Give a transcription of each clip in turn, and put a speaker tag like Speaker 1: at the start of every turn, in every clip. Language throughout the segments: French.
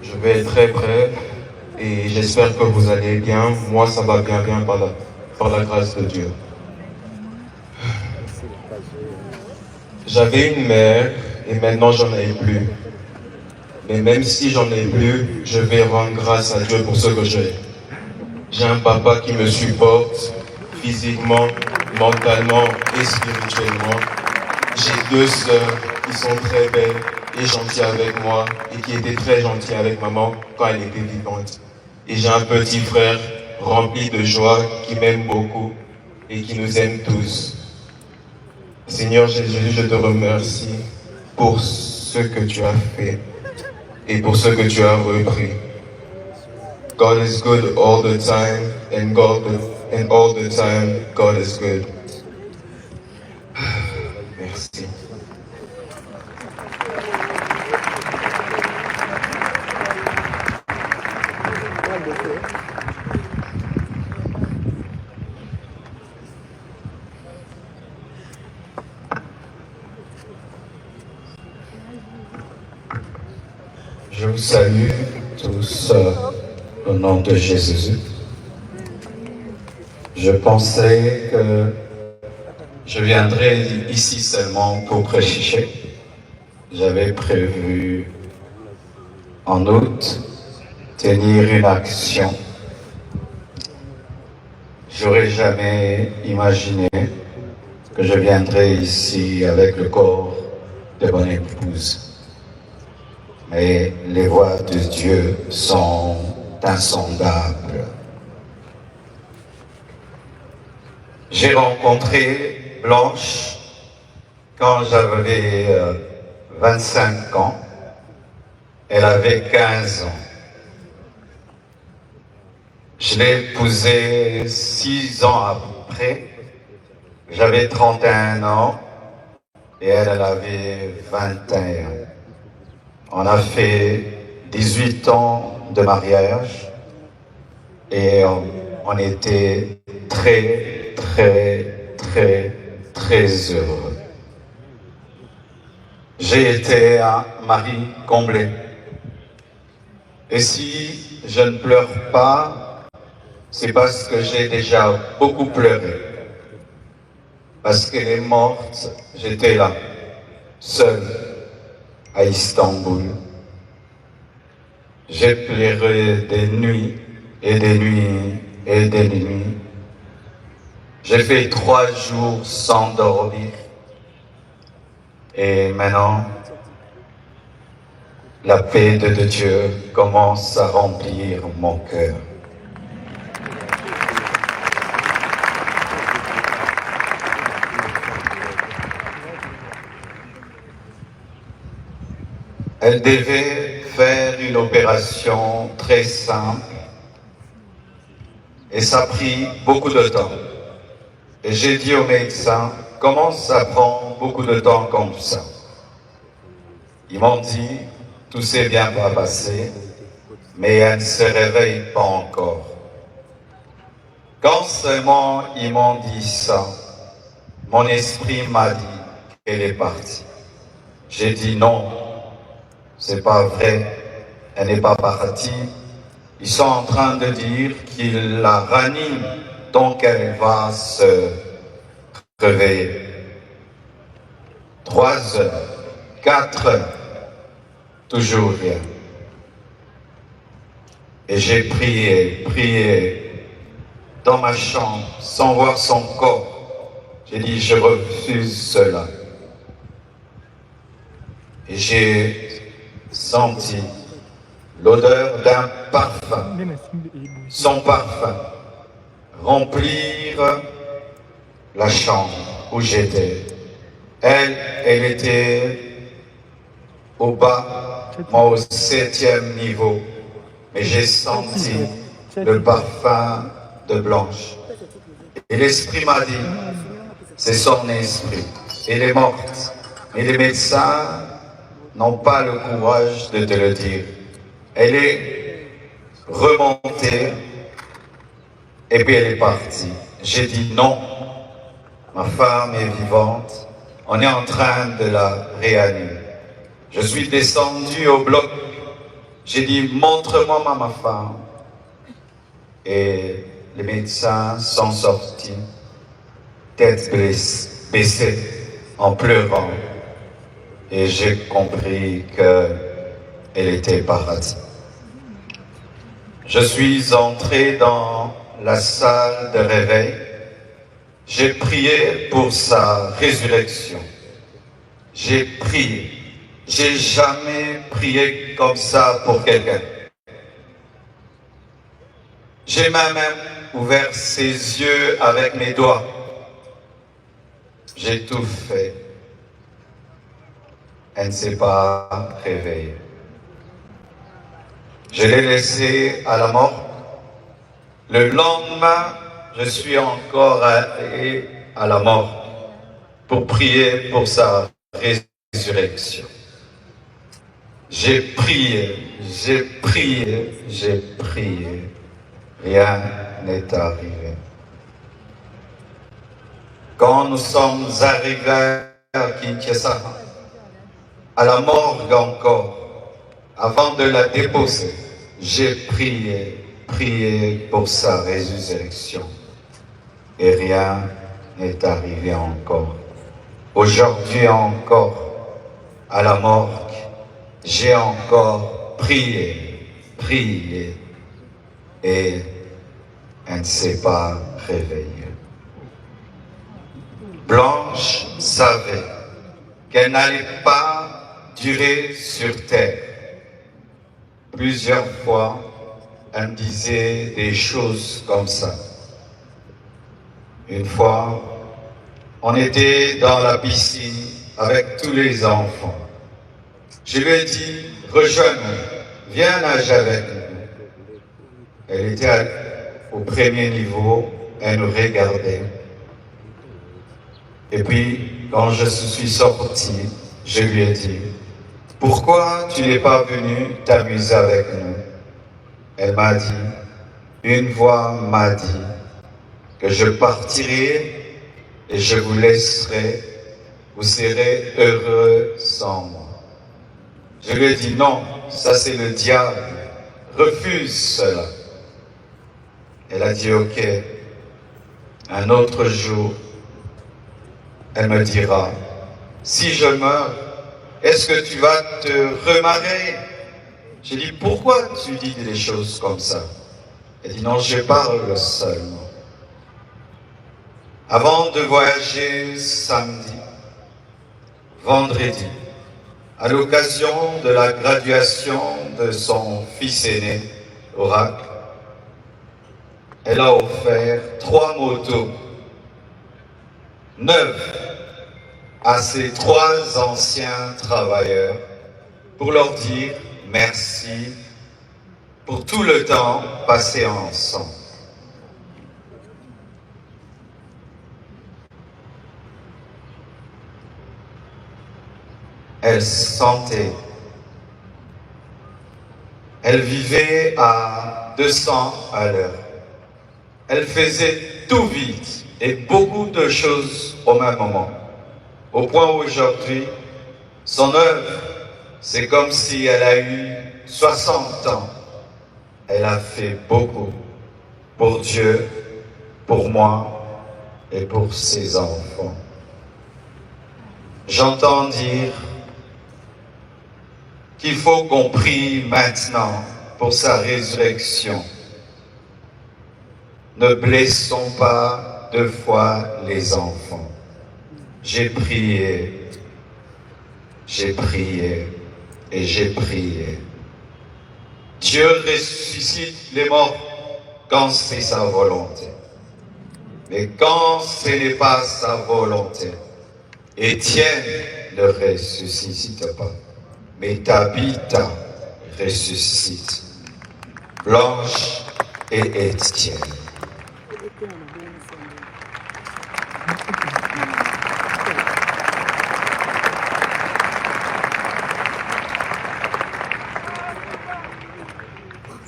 Speaker 1: Je vais être très bref et j'espère que vous allez bien. Moi, ça va bien par la grâce de Dieu. J'avais une mère et maintenant j'en ai plus. Mais même si j'en ai plus, je vais rendre grâce à Dieu pour ce que j'ai. J'ai un papa qui me supporte physiquement, mentalement et spirituellement. J'ai deux sœurs qui sont très belles et gentilles avec moi et qui étaient très gentilles avec maman quand elle était vivante. Et j'ai un petit frère rempli de joie qui m'aime beaucoup et qui nous aime tous. Seigneur Jésus, je te remercie pour ce que tu as fait et pour ce que tu as repris. God is good all the time, and all the time, God is good. Merci.
Speaker 2: Je vous salue tous au nom de Jésus. Je pensais que je viendrais ici seulement pour prêcher. J'avais prévu en août tenir une action. J'aurais jamais imaginé que je viendrais ici avec le corps de mon épouse. Mais les voies de Dieu sont insondables. J'ai rencontré Blanche quand j'avais 25 ans. Elle avait 15 ans. Je l'ai épousée 6 ans après. J'avais 31 ans et elle avait 21. On a fait 18 ans de mariage et on était très, très, très, très heureux. J'ai été un mari comblé. Et si je ne pleure pas, c'est parce que j'ai déjà beaucoup pleuré. Parce qu'elle est morte, j'étais là, seul, à Istanbul. J'ai pleuré des nuits et des nuits et des nuits. J'ai fait 3 jours sans dormir. Et maintenant, la paix de Dieu commence à remplir mon cœur. Elle devait faire une opération très simple et ça a pris beaucoup de temps. Et j'ai dit au médecin, comment ça prend beaucoup de temps comme ça? Ils m'ont dit, tout s'est bien passé, mais elle ne se réveille pas encore. Quand seulement ils m'ont dit ça, mon esprit m'a dit qu'elle est partie. J'ai dit non. C'est pas vrai, elle n'est pas partie. Ils sont en train de dire qu'ils la raniment, donc elle va se réveiller. 3 heures, 4 heures, toujours rien. Et j'ai prié dans ma chambre, sans voir son corps. J'ai dit, je refuse cela. Et j'ai senti l'odeur d'un parfum, son parfum, remplir la chambre où j'étais. Elle était au bas, moi au 7e niveau, mais j'ai senti le parfum de Blanche. Et l'esprit m'a dit, c'est son esprit, elle est morte. Et les médecins n'ont pas le courage de te le dire. Elle est remontée et puis elle est partie. J'ai dit non, ma femme est vivante, on est en train de la réanimer. Je suis descendu au bloc J'ai dit, montre-moi ma femme. Et les médecins sont sortis, tête baissée, en pleurant. Et j'ai compris qu'elle était partie. Je suis entré dans la salle de réveil. J'ai prié pour sa résurrection. J'ai prié. J'ai jamais prié comme ça pour quelqu'un. J'ai même ouvert ses yeux avec mes doigts. J'ai tout fait. Elle ne s'est pas réveillée. Je l'ai laissée à la mort. Le lendemain, je suis encore allé à la mort pour prier pour sa résurrection. J'ai prié, j'ai prié, j'ai prié. Rien n'est arrivé. Quand nous sommes arrivés à Kinshasa, à la morgue encore, avant de la déposer, j'ai prié, prié pour sa résurrection. Et rien n'est arrivé encore. Aujourd'hui encore, à la morgue, j'ai encore prié, prié, et elle ne s'est pas réveillée. Blanche savait qu'elle n'allait pas durer sur terre. Plusieurs fois, elle me disait des choses comme ça. Une fois, on était dans la piscine avec tous les enfants. Je lui ai dit, rejoins-nous, viens nager avec nous. Elle était au premier niveau, elle nous regardait. Et puis, quand je suis sorti, je lui ai dit, pourquoi tu n'es pas venu t'amuser avec nous? Elle m'a dit, une voix m'a dit que je partirai et je vous laisserai, vous serez heureux sans moi. Je lui ai dit, non, ça c'est le diable, refuse cela. Elle a dit, ok, un autre jour, elle me dira, si je meurs, est-ce que tu vas te remarier? J'ai dit, pourquoi tu dis des choses comme ça? Elle dit, non, je parle seulement. Avant de voyager samedi, vendredi, à l'occasion de la graduation de son fils aîné, Oracle, elle a offert 3 motos neuves à ses 3 anciens travailleurs pour leur dire merci pour tout le temps passé ensemble. Elle sentait, elle vivait à 200 à l'heure. Elle faisait tout vite et beaucoup de choses au même moment. Au point où aujourd'hui, son œuvre, c'est comme si elle a eu 60 ans. Elle a fait beaucoup pour Dieu, pour moi et pour ses enfants. J'entends dire qu'il faut qu'on prie maintenant pour sa résurrection. Ne blessons pas 2 fois les enfants. J'ai prié et j'ai prié. Dieu ressuscite les morts quand c'est sa volonté. Mais quand ce n'est pas sa volonté, Étienne ne ressuscite pas. Mais Tabitha ressuscite. Blanche et Étienne.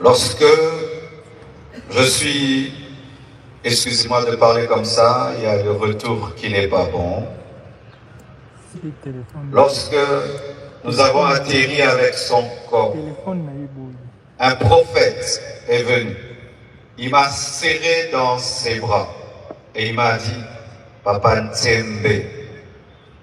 Speaker 2: Lorsque je suis, excusez-moi de parler comme ça, il y a le retour qui n'est pas bon. Lorsque nous avons atterri avec son corps. Un prophète est venu. Il m'a serré dans ses bras et il m'a dit, Papa Ntsembe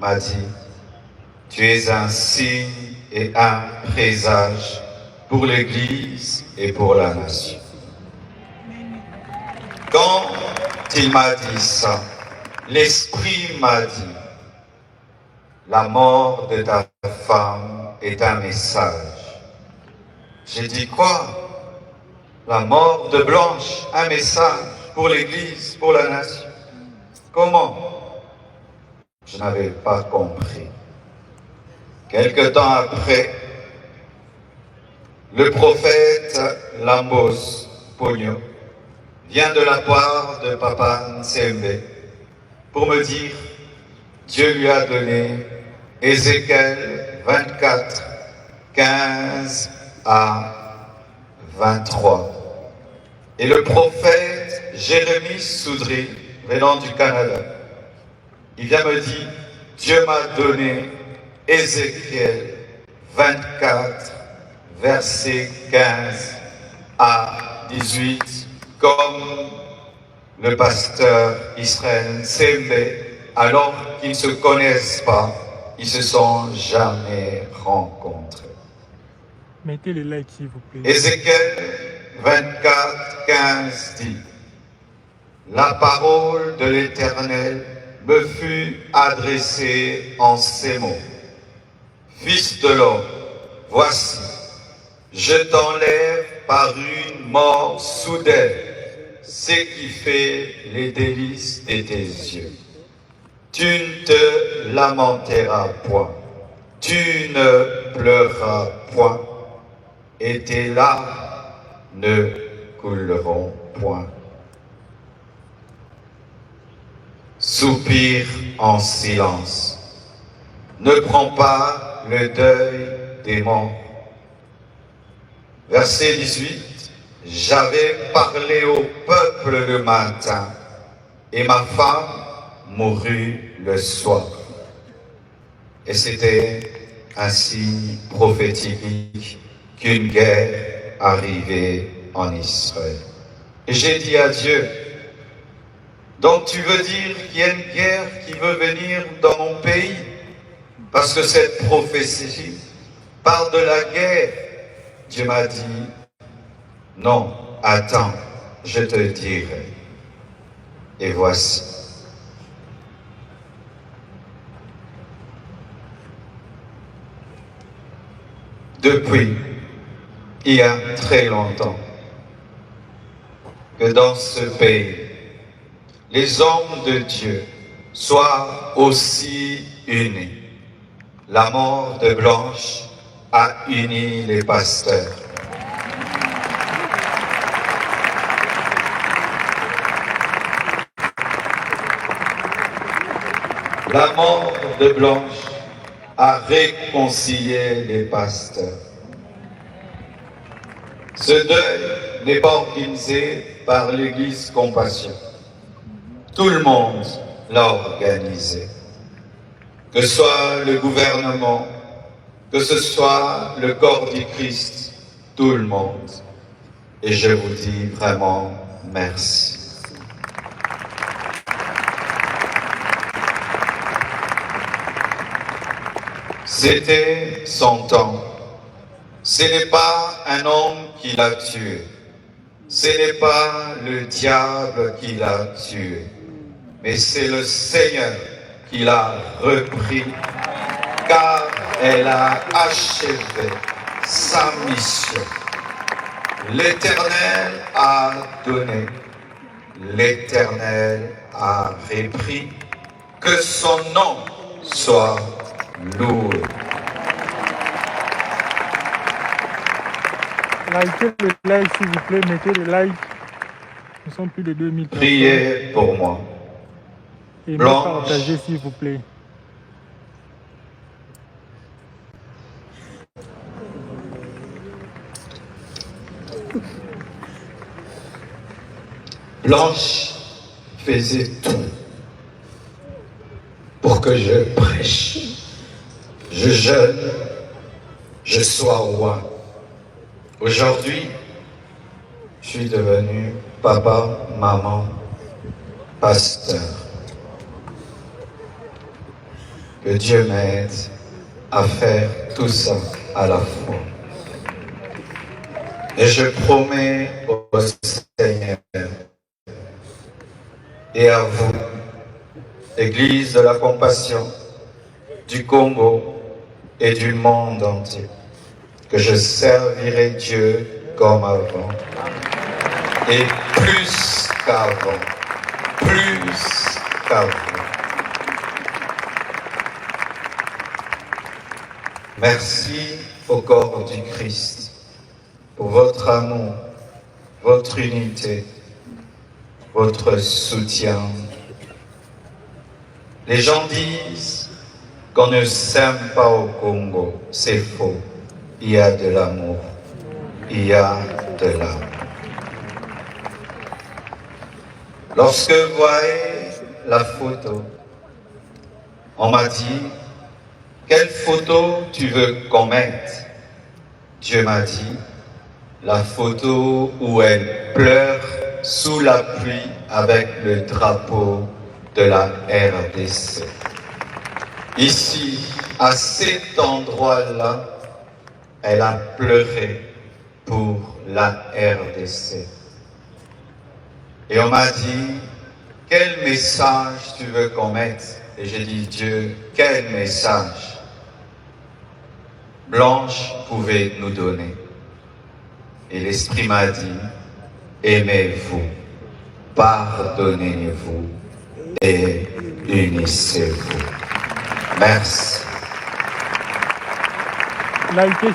Speaker 2: m'a dit, tu es un signe et un présage pour l'Église et pour la nation. Quand il m'a dit ça, l'Esprit m'a dit, la mort de ta femme est un message. J'ai dit quoi? La mort de Blanche, un message pour l'Église, pour la nation. Comment? Je n'avais pas compris. Quelque temps après, le prophète Lambos Pogno vient de la part de Papa Ntsembe pour me dire, Dieu lui a donné Ézéchiel 24, 15 à 23. Et le prophète Jérémie Soudry, venant du Canada, il vient me dire, Dieu m'a donné Ézéchiel 24, versets 15 à 18, comme le pasteur Israël Ntsembe, alors qu'ils ne se connaissent pas, ils ne se sont jamais rencontrés.
Speaker 3: Mettez le like s'il vous plaît.
Speaker 2: Ézéchiel 24, 15 dit, la parole de l'Éternel me fut adressée en ces mots. Fils de l'homme, voici, je t'enlève par une mort soudaine, ce qui fait les délices de tes yeux. Tu ne te lamenteras point, tu ne pleureras point, et tes larmes ne couleront point. Soupire en silence, ne prends pas le deuil des morts. Verset 18, j'avais parlé au peuple le matin, et ma femme mourut le soir. Et c'était un signe prophétique qu'une guerre arrivait en Israël. Et j'ai dit à Dieu, donc tu veux dire qu'il y a une guerre qui veut venir dans mon pays? Parce que cette prophétie parle de la guerre. Dieu m'a dit, non, attends, je te dirai. Et voici. Depuis, il y a très longtemps, que dans ce pays, les hommes de Dieu soient aussi unis. La mort de Blanche a uni les pasteurs. La mort de Blanche a réconcilié les pasteurs. Ce deuil n'est pas organisé par l'Église Compassion. Tout le monde l'a organisé. Que ce soit le gouvernement, que ce soit le corps du Christ, tout le monde. Et je vous dis vraiment merci. C'était son temps. Ce n'est pas un homme qui l'a tué. Ce n'est pas le diable qui l'a tué. Mais c'est le Seigneur qui l'a repris, car elle a achevé sa mission. L'Éternel a donné, l'Éternel a repris, que son nom soit loué.
Speaker 3: Likez le like s'il vous plaît, mettez le like. Nous sommes plus de 2000 personnes.
Speaker 2: Priez pour moi.
Speaker 3: Et
Speaker 2: Blanche.
Speaker 3: partagez s'il vous plaît.
Speaker 2: Blanche faisait tout pour que je prêche, je jeûne, je sois roi. Aujourd'hui, je suis devenu papa, maman, pasteur. Que Dieu m'aide à faire tout ça à la fois. Et je promets au Seigneur et à vous, Église de la Compassion du Congo et du monde entier, que je servirai Dieu comme avant et plus qu'avant, plus qu'avant. Merci au corps du Christ pour votre amour, votre unité, votre soutien. Les gens disent qu'on ne s'aime pas au Congo. C'est faux. Il y a de l'amour. Il y a de l'amour. Lorsque vous voyez la photo, on m'a dit, quelle photo tu veux qu'on mette? Dieu m'a dit, la photo où elle pleure sous la pluie avec le drapeau de la RDC. Ici, à cet endroit-là, elle a pleuré pour la RDC. Et on m'a dit, quel message tu veux qu'on mette? Et j'ai dit, Dieu, quel message Blanche pouvait nous donner? Et l'Esprit m'a dit, aimez-vous, pardonnez-vous et unissez-vous. Merci.
Speaker 3: Likez